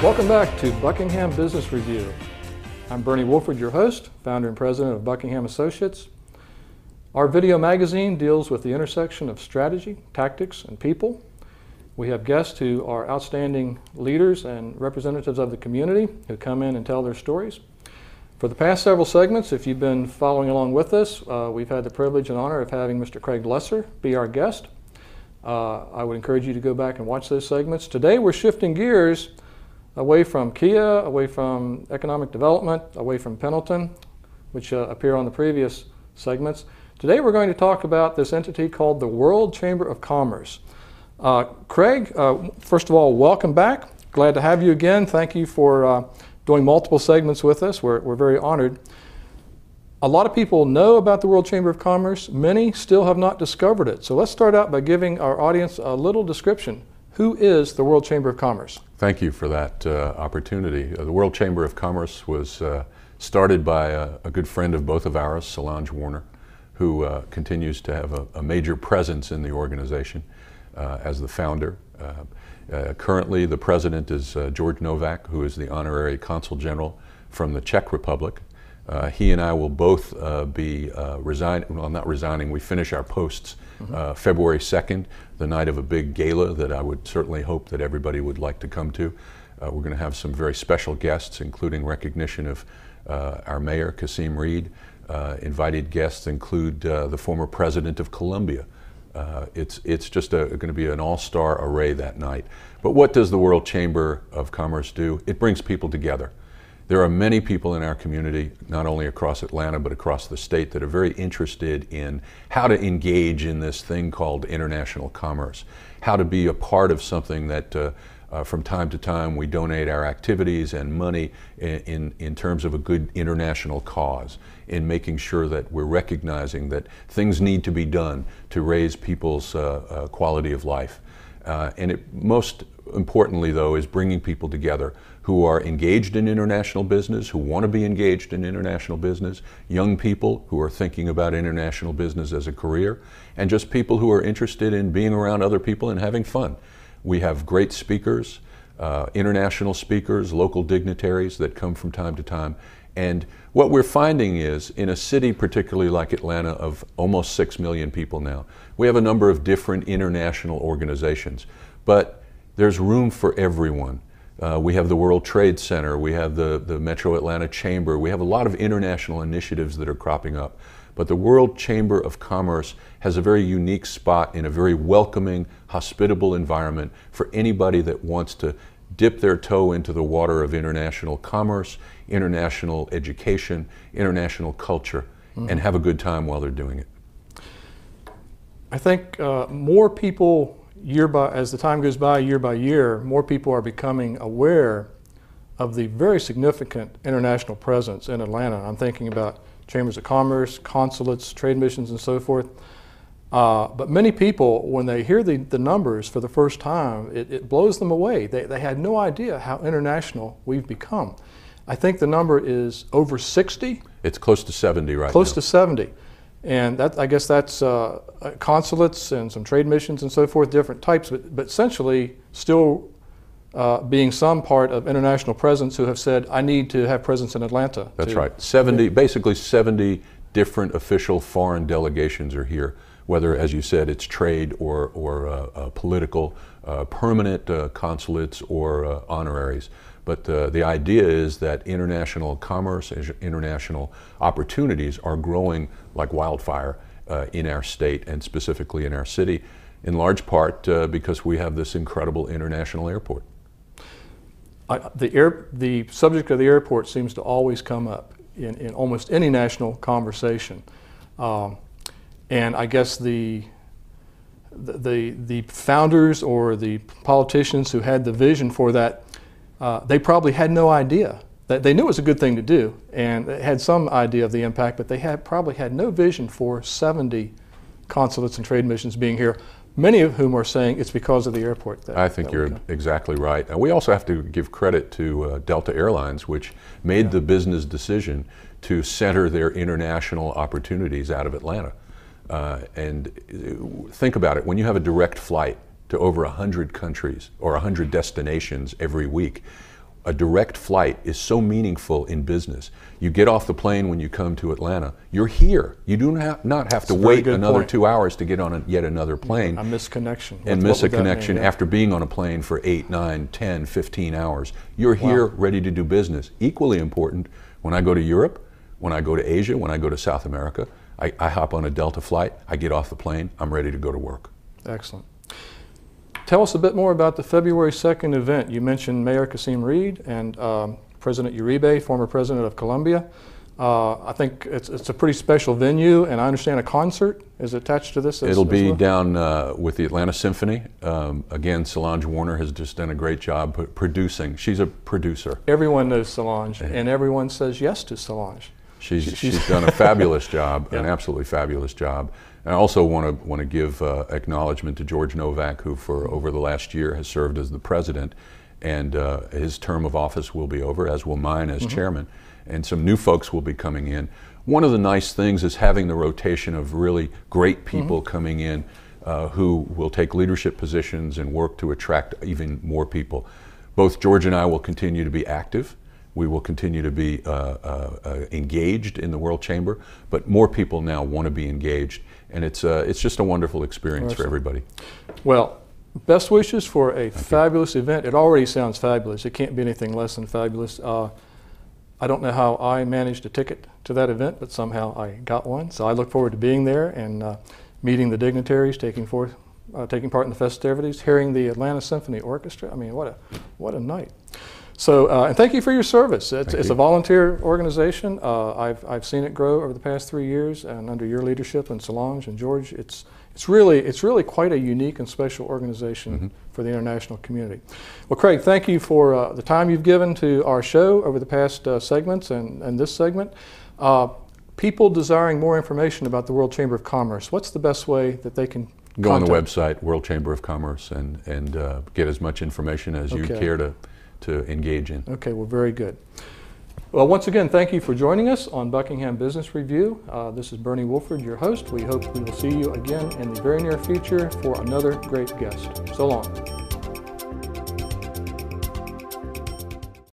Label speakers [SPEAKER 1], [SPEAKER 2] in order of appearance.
[SPEAKER 1] Welcome back to Buckingham Business Review. I'm Bernie Wolford, your host, founder and president of Buckingham Associates. Our video magazine deals with the intersection of strategy, tactics, and people. We have guests who are outstanding leaders and representatives of the community who come in and tell their stories. For the past several segments, if you've been following along with us, we've had the privilege and honor of having Mr. Craig Lesser be our guest. I would encourage you to go back and watch those segments. Today we're shifting gears away from Kia, away from economic development, away from Pendleton, which appear on the previous segments. Today we're going to talk about this entity called the World Chamber of Commerce. Craig, first of all, welcome back. Glad to have you again. Thank you for doing multiple segments with us. We're very honored. A lot of people know about the World Chamber of Commerce. Many still have not discovered it. So let's start out by giving our audience a little description. Who is the World Chamber of Commerce?
[SPEAKER 2] Thank you for that opportunity. The World Chamber of Commerce was started by a good friend of both of ours, Solange Warner, who continues to have a major presence in the organization as the founder. Currently, the president is George Novak, who is the honorary consul general from the Czech Republic. He and I will both be not resigning, we finish our posts February 2nd, the night of a big gala that I would certainly hope that everybody would like to come to. We're going to have some very special guests, including recognition of our mayor, Kasim Reed. Invited guests include the former president of Colombia. It's just going to be an all-star array that night. But what does the World Chamber of Commerce do? It brings people together. There are many people in our community, not only across Atlanta, but across the state, that are very interested in how to engage in this thing called international commerce, how to be a part of something that from time to time we donate our activities and money in terms of a good international cause, in making sure that we're recognizing that things need to be done to raise people's quality of life. And most importantly, though, is bringing people together who are engaged in international business, who want to be engaged in international business, young people who are thinking about international business as a career, and just people who are interested in being around other people and having fun. We have great speakers, international speakers, local dignitaries that come from time to time. And what we're finding is, in a city particularly like Atlanta of almost 6 million people now, we have a number of different international organizations, but there's room for everyone. We have the World Trade Center, we have the Metro Atlanta Chamber, we have a lot of international initiatives that are cropping up. But the World Chamber of Commerce has a very unique spot in a very welcoming, hospitable environment for anybody that wants to dip their toe into the water of international commerce, international education, international culture, and have a good time while they're doing it.
[SPEAKER 1] I think more people, as the time goes by, year by year, more people are becoming aware of the very significant international presence in Atlanta. I'm thinking about chambers of commerce, consulates, trade missions, and so forth. But many people, when they hear the numbers for the first time, it blows them away. They had no idea how international we've become. I think the number is over 60.
[SPEAKER 2] It's close to 70 right now.
[SPEAKER 1] Close to 70. And I guess that's consulates and some trade missions and so forth, different types, but essentially still being some part of international presence who have said, I need to have presence in Atlanta.
[SPEAKER 2] That's right. Basically 70 different official foreign delegations are here, whether, as you said, it's trade or political, permanent consulates or honoraries. But the idea is that international commerce, international opportunities are growing like wildfire in our state and specifically in our city, in large part because we have this incredible international airport.
[SPEAKER 1] The subject of the airport seems to always come up in almost any national conversation. And I guess the founders or the politicians who had the vision for that, they probably had no idea. That they knew it was a good thing to do and had some idea of the impact, but they probably had no vision for 70 consulates and trade missions being here, many of whom are saying it's because of the airport.
[SPEAKER 2] I think you're exactly right. And we also have to give credit to Delta Airlines, which made the business decision to center their international opportunities out of Atlanta. And think about it, when you have a direct flight to over 100 countries or 100 destinations every week, a direct flight is so meaningful in business. You get off the plane when you come to Atlanta, you're here. You do not have to wait another 2 hours to get on yet another plane.
[SPEAKER 1] I miss connection.
[SPEAKER 2] And miss a connection after being on a plane for 8, 9, 10, 15 hours. You're here ready to do business. Equally important, when I go to Europe, when I go to Asia, when I go to South America, I hop on a Delta flight, I get off the plane, I'm ready to go to work.
[SPEAKER 1] Excellent. Tell us a bit more about the February 2nd event. You mentioned Mayor Kasim Reed and President Uribe, former president of Colombia. I think it's a pretty special venue, and I understand a concert is attached to this.
[SPEAKER 2] It'll be down with the Atlanta Symphony. Again, Solange Warner has just done a great job producing. She's a producer.
[SPEAKER 1] Everyone knows Solange, and everyone says yes to Solange.
[SPEAKER 2] She's done a fabulous job, an absolutely fabulous job. And I also want to give acknowledgement to George Novak, who for over the last year has served as the president, and his term of office will be over, as will mine as chairman, and some new folks will be coming in. One of the nice things is having the rotation of really great people coming in who will take leadership positions and work to attract even more people. Both George and I will continue to be active. We will continue to be engaged in the World Chamber, but more people now want to be engaged, and it's just a wonderful experience for everybody.
[SPEAKER 1] Well, best wishes for a fabulous event. It already sounds fabulous. It can't be anything less than fabulous. I don't know how I managed a ticket to that event, but somehow I got one. So I look forward to being there and meeting the dignitaries, taking part in the festivities, hearing the Atlanta Symphony Orchestra. I mean, what a night. So, and thank you for your service. It's a volunteer organization. I've seen it grow over the past 3 years, and under your leadership and Solange and George, it's really quite a unique and special organization for the international community. Well, Craig, thank you for the time you've given to our show over the past segments and this segment. People desiring more information about the World Chamber of Commerce, what's the best way that they can
[SPEAKER 2] go on the website, World Chamber of Commerce, and get as much information as you care to engage in.
[SPEAKER 1] Okay, well, very good. Well, once again, thank you for joining us on Buckingham Business Review. This is Bernie Wolford, your host. We hope we will see you again in the very near future for another great guest. So long.